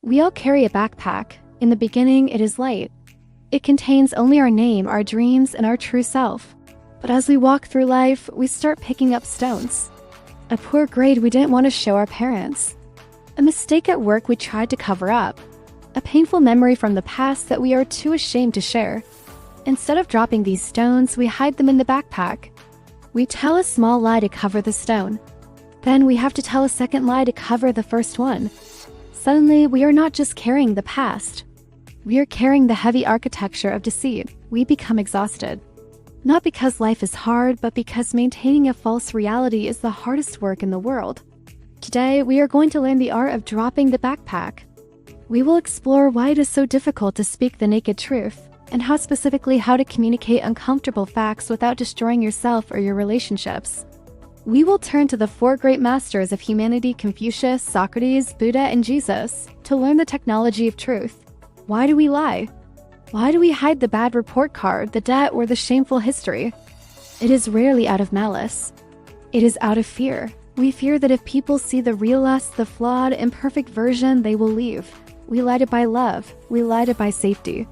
We all carry a backpack. In the beginning, it is light. It contains only our name, our dreams, and our true self. But as we walk through life, we start picking up stones. A poor grade we didn't want to show our parents. A mistake at work we tried to cover up. A painful memory from the past that we are too ashamed to share. Instead of dropping these stones, we hide them in the backpack. We tell a small lie to cover the stone. Then we have to tell a second lie to cover the first one. Suddenly, we are not just carrying the past. We are carrying the heavy architecture of deceit. We become exhausted. Not because life is hard, but because maintaining a false reality is the hardest work in the world. Today, we are going to learn the art of dropping the backpack. We will explore why it is so difficult to speak the naked truth, and how to communicate uncomfortable facts without destroying yourself or your relationships. We will turn to the four great masters of humanity: Confucius, Socrates, Buddha, and Jesus, to learn the technology of truth. Why do we lie? Why do we hide the bad report card, the debt, or the shameful history? It is rarely out of malice. It is out of fear. We fear that if people see the real us, the flawed, imperfect version, they will leave. We lie to buy love. We lie to buy safety.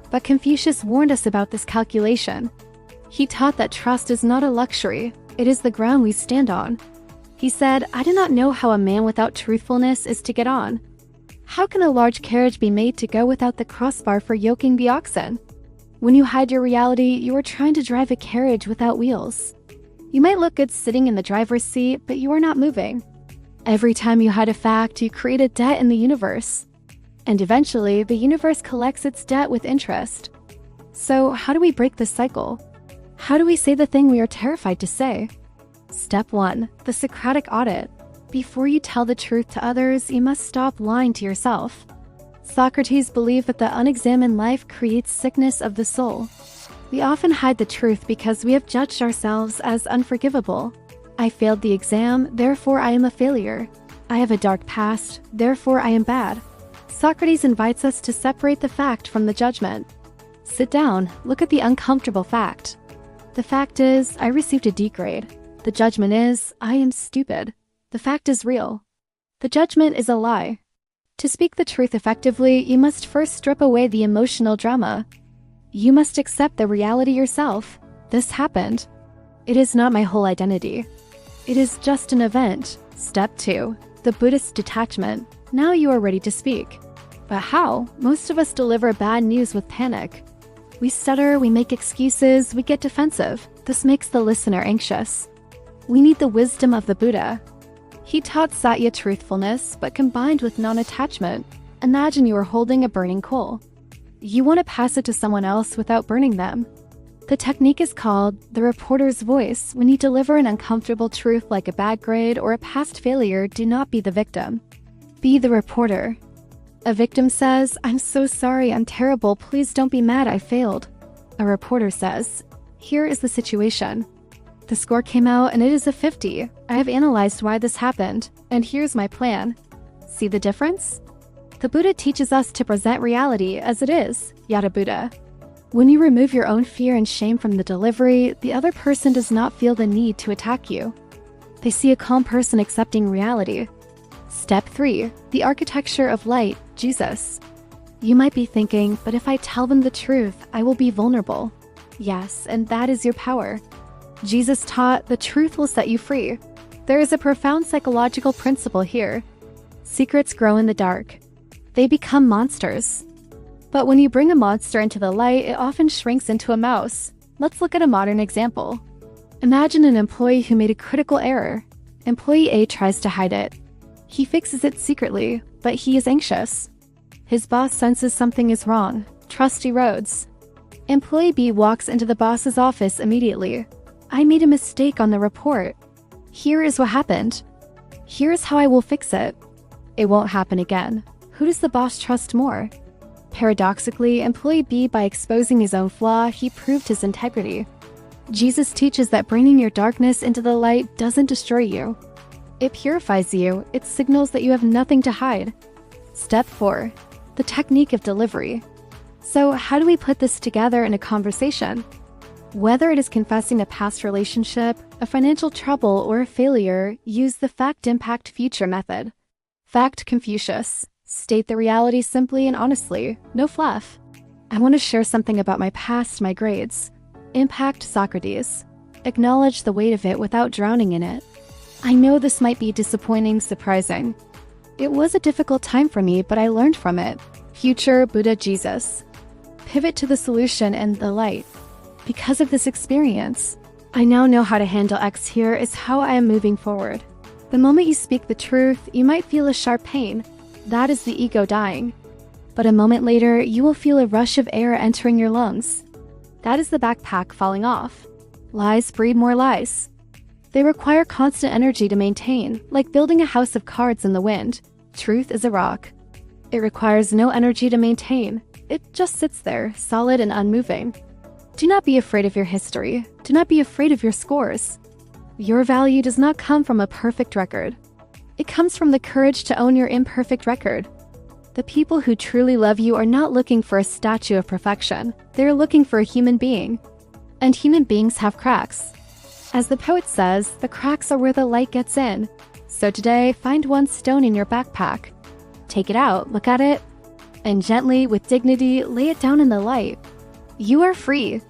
But Confucius warned us about this calculation. He taught that trust is not a luxury. It is the ground we stand on. He said, "I do not know how a man without truthfulness is to get on. How can a large carriage be made to go without the crossbar for yoking the oxen?" When you hide your reality, you are trying to drive a carriage without wheels. You might look good sitting in the driver's seat, but you are not moving. Every time you hide a fact, you create a debt in the universe. And eventually, the universe collects its debt with interest. So, how do we break this cycle? How do we say the thing we are terrified to say? Step 1. The Socratic audit. Before you tell the truth to others, you must stop lying to yourself. Socrates believed that the unexamined life creates sickness of the soul. We often hide the truth because we have judged ourselves as unforgivable. I failed the exam, therefore I am a failure. I have a dark past, therefore I am bad. Socrates invites us to separate the fact from the judgment. Sit down, look at the uncomfortable fact. The fact is, I received a D grade. The judgment is, I am stupid. The fact is real. The judgment is a lie. To speak the truth effectively, you must first strip away the emotional drama. You must accept the reality yourself. This happened. It is not my whole identity. It is just an event. Step 2. The Buddhist detachment. Now you are ready to speak. But how? Most of us deliver bad news with panic. We stutter, we make excuses, we get defensive. This makes the listener anxious. We need the wisdom of the Buddha. He taught Satya truthfulness, but combined with non-attachment. Imagine you are holding a burning coal. You want to pass it to someone else without burning them. The technique is called the reporter's voice. When you deliver an uncomfortable truth like a bad grade or a past failure, do not be the victim. Be the reporter. A victim says, "I'm so sorry, I'm terrible, please don't be mad, I failed." A reporter says, "Here is the situation. The score came out and it is a 50. I have analyzed why this happened, and here's my plan." See the difference? The Buddha teaches us to present reality as it is, Yada Buddha. When you remove your own fear and shame from the delivery, the other person does not feel the need to attack you. They see a calm person accepting reality. Step 3. The architecture of light, Jesus. You might be thinking, but if I tell them the truth, I will be vulnerable. Yes, and that is your power. Jesus taught the truth will set you free. There is a profound psychological principle here. Secrets grow in the dark. They become monsters. But when you bring a monster into the light, it often shrinks into a mouse. Let's look at a modern example. Imagine an employee who made a critical error. Employee A tries to hide it. He fixes it secretly, but he is anxious. His boss senses something is wrong. Trust erodes. Employee B walks into the boss's office immediately. "I made a mistake on the report. Here is what happened. Here is how I will fix it. It won't happen again." Who does the boss trust more? Paradoxically, employee B, by exposing his own flaw, he proved his integrity. Jesus teaches that bringing your darkness into the light doesn't destroy you. It purifies you. It signals that you have nothing to hide. Step 4. The technique of delivery. So, how do we put this together in a conversation? Whether it is confessing a past relationship, a financial trouble, or a failure, use the fact-impact future method. Fact: Confucius. State the reality simply and honestly, no fluff. I want to share something about my past, my grades. Impact Socrates. Acknowledge the weight of it without drowning in it. I know this might be disappointing, surprising. It was a difficult time for me, but I learned from it. Future Buddha Jesus. Pivot to the solution and the light. Because of this experience, I now know how to handle X. Here is how I am moving forward. The moment you speak the truth, you might feel a sharp pain. That is the ego dying. But a moment later, you will feel a rush of air entering your lungs. That is the backpack falling off. Lies breed more lies. They require constant energy to maintain, like building a house of cards in the wind. Truth is a rock. It requires no energy to maintain. It just sits there, solid and unmoving. Do not be afraid of your history. Do not be afraid of your scores. Your value does not come from a perfect record. It comes from the courage to own your imperfect record. The people who truly love you are not looking for a statue of perfection. They're looking for a human being. And human beings have cracks. As the poet says, the cracks are where the light gets in. So today, find one stone in your backpack. Take it out, look at it, and gently, with dignity, lay it down in the light. You are free.